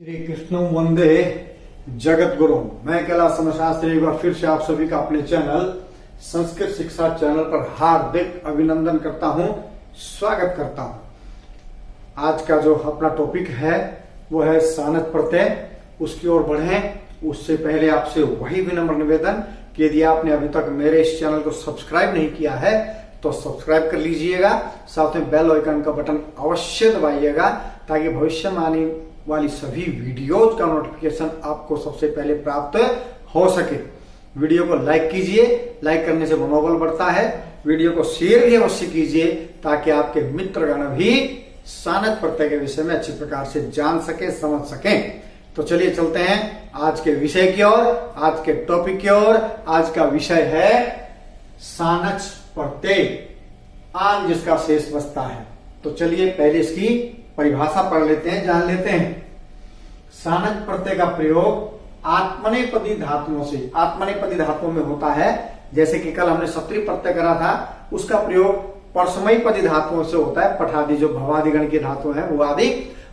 श्री कृष्ण वंदे जगत गुरु। मैं कैलाश शास्त्री एक बार फिर से आप सभी का अपने चैनल संस्कृत शिक्षा चैनल पर हार्दिक अभिनंदन करता हूं, स्वागत करता हूं। आज का जो अपना टॉपिक है वो है सानच प्रत्यय। उसकी ओर बढ़ें उससे पहले आपसे वही विनम्र निवेदन कि यदि आपने अभी तक मेरे इस चैनल को सब्सक्राइब नहीं किया है तो सब्सक्राइब कर लीजिएगा, साथ में बेल आइकन का बटन अवश्य दबाइएगा ताकि भविष्य में आने वाली सभी वीडियोज का नोटिफिकेशन आपको सबसे पहले प्राप्त हो सके। वीडियो को लाइक कीजिए, लाइक करने से मनोबल बढ़ता है। वीडियो को शेयर भी अवश्य कीजिए ताकि आपके मित्रगण भी सानच प्रत्यय के विषय में अच्छी प्रकार से जान सके, समझ सके। तो चलिए चलते हैं आज के विषय की ओर, आज के टॉपिक की ओर। आज का विषय है सानच प्रत्यय, आन जिसका शेष बचता है। तो चलिए पहले इसकी परिभाषा पढ़ लेते हैं, जान लेते हैं। सानच प्रत्यय का प्रयोग आत्मनेपदी धातुओं से, आत्मनेपदी धातुओं में होता है। जैसे कि कल हमने सत्री प्रत्यय करा था, उसका प्रयोग परसमयीपदी धातुओं से होता है। पठादि जो भवादिगण की धातु है वो आदि,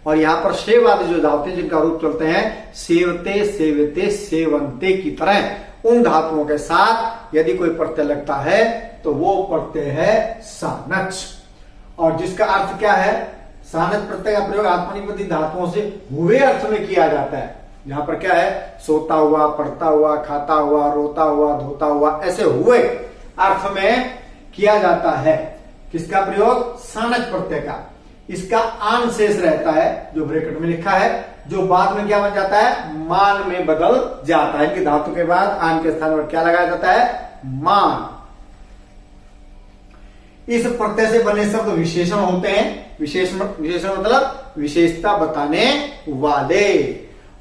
और यहाँ पर सेवादि जो धातु जिनका रूप चलते हैं सेवते, सेवते, सेवंते की तरह, उन धातुओं के साथ यदि कोई प्रत्यय लगता है तो वो प्रत्यय है सानच। और जिसका अर्थ क्या है, सानच प्रत्यय का प्रयोग आत्मनेपदी धातुओं से हुए अर्थ में किया जाता है। यहाँ पर क्या है, सोता हुआ, पढ़ता हुआ, खाता हुआ, रोता हुआ, धोता हुआ, ऐसे हुए अर्थ में किया जाता है। किसका प्रयोग? सानच प्रत्यय का। इसका आन शेष रहता है जो ब्रैकेट में लिखा है, जो बाद में क्या बन जाता है, मान में बदल जाता है। इनकी धातु के बाद आन के स्थान पर क्या लगाया जाता है, मान। इस प्रत्यय से बने शब्द विशेषण होते हैं। विशेषण मतलब विशेषता बताने वाले,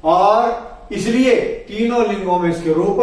और इसलिए तीनों लिंगों में इसके रूप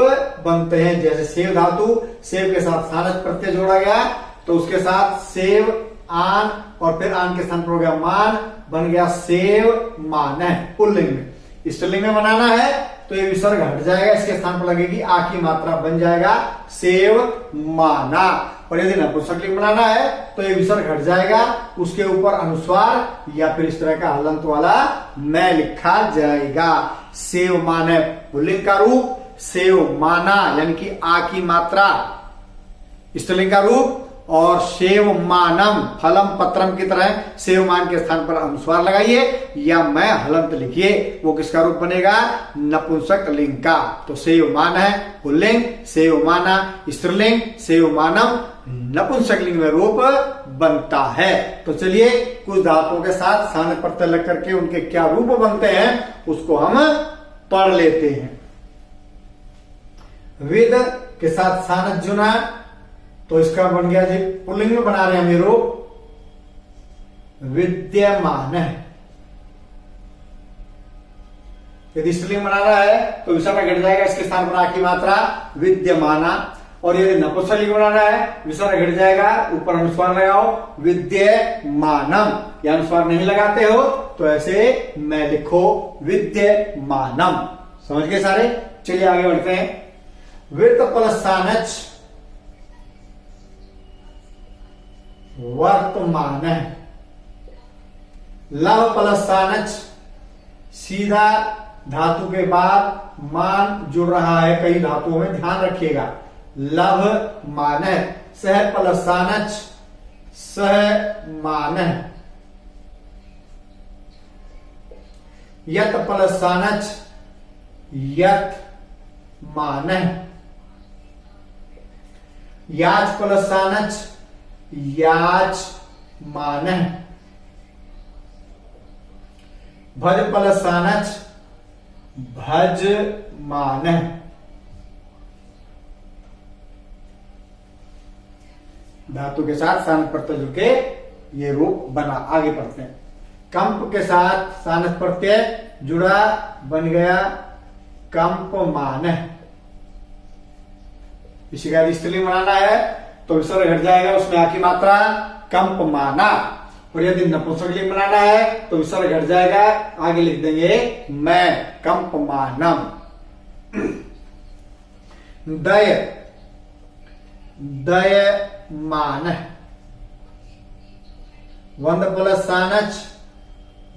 बनते हैं। जैसे सेव धातु, सेव के साथ सानच प्रत्यय जोड़ा गया तो उसके साथ सेव आन, और फिर आन के स्थान पर हो गया मान, बन गया सेव मान पुल्लिंग में। स्त्रीलिंग में बनाना है तो ये विसर्ग हट जाएगा, इसके स्थान पर लगेगी आ की मात्रा, बन जाएगा सेव माना। और यदि नपुंसकलिंग बनाना है तो ये विसर्ग हट जाएगा, उसके ऊपर अनुस्वार या फिर इस तरह का हलंत वाला न लिखा जाएगा। सेव माने पुल्लिंग का रूप, सेव माना यानी कि आ की मात्रा स्त्रीलिंग का रूप, और सेव मानम फलम पत्रम की तरह सेव मान के स्थान पर अनुस्वार लगाइए या मैं हलंत लिखिए, वो किसका रूप बनेगा, नपुंसक लिंग का। तो सेव मान है पुल्लिंग, सेव माना स्त्रीलिंग, सेव मानम नपुंसक लिंग में रूप बनता है। तो चलिए कुछ धातुओं के साथ सानच प्रत्यय लग करके उनके क्या रूप बनते हैं उसको हम पढ़ लेते हैं। विद के साथ सानच जुना तो इसका बन गया जी, पुल्लिंग में बना रहे हैं हम रूप, विद्यमान। यदि स्त्रीलिंग बनाना है तो विसर्ग घट जाएगा, इसके स्थान पर आ की मात्रा विद्यमाना। और यदि नपुंसकलिंग बनाना है विसर्ग घट जाएगा, ऊपर अनुस्वार लगाओ विद्यमानम, या अनुस्वार नहीं लगाते हो तो ऐसे मैं लिखो विद्यमानम। समझ गए सारे? चलिए आगे बढ़ते हैं। वृत्त प्लस सानच वर्तमान, लव प्लस सानच, सीधा धातु के बाद मान जुड़ रहा है कई धातुओं में, ध्यान रखिएगा। लव मान, सह प्लस सानच सह मान, यत प्लस सानच यत मान, याच प्लस सानच याच मान, भज प्लस सानच भज मान। धातु के साथ सानच प्रत्यय जुड़ के ये रूप बना। आगे पढ़ते हैं। कंप के साथ सानच प्रत्यय जुड़ा, बन गया कंप मान। इसी का स्त्रीलिंग बनाना है तो विसर्ग घट जाएगा, उसमें आ की मात्रा कंप माना। और यदि नपुंसकलिंग बनाना है तो विसर्ग घट जाएगा, आगे लिख देंगे मैं कंप मानम। दय दय मान, वंद प्लस सानच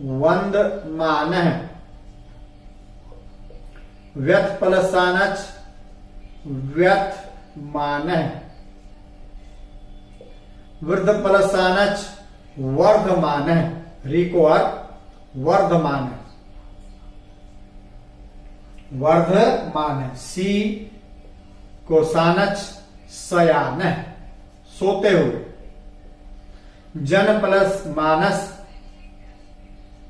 वंद मान है। व्यथ प्लस सानच व्यथमान, वृद्ध प्लस सानच वर्धमान, री को अर्थ वर्धमान, वर्धमान, सी को सानच शयान, सोते हुए, जन प्लस मानस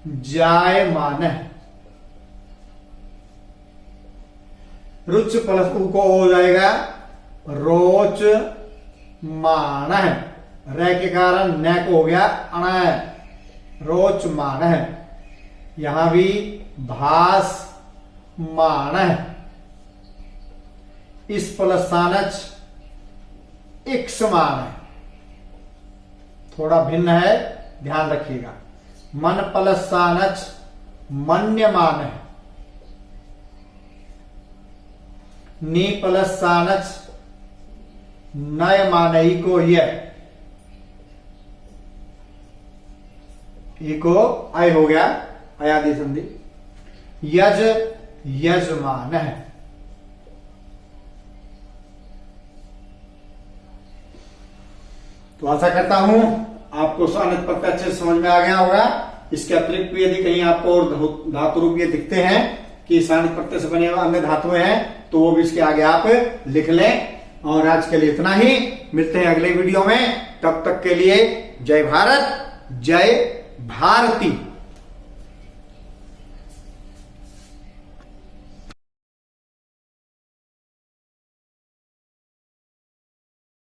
जायमान, रुच प्लस उ को हो जाएगा रोच मान, रे के कारण न को हो गया अण, रोच मान, यहां भी भास मान, इस प्लस सानच इक्ष्मान, थोड़ा भिन्न है, ध्यान रखिएगा। मन प्लस सानच मन्यमान, नी प्लस सानच नयमान, को को आय हो गया अयादि संधि, यज यजमान है। तो आशा करता हूं आपको सानच प्रत्यय अच्छे से समझ में आ गया होगा। इसके अतिरिक्त भी यदि कहीं आपको और धातु रूप ये दिखते हैं कि सानच प्रत्यय से बने हुए अन्य धातुएं हैं तो वो भी इसके आगे आप लिख लें। और आज के लिए इतना ही, मिलते हैं अगले वीडियो में, तब तक के लिए जय भारत जय भारती।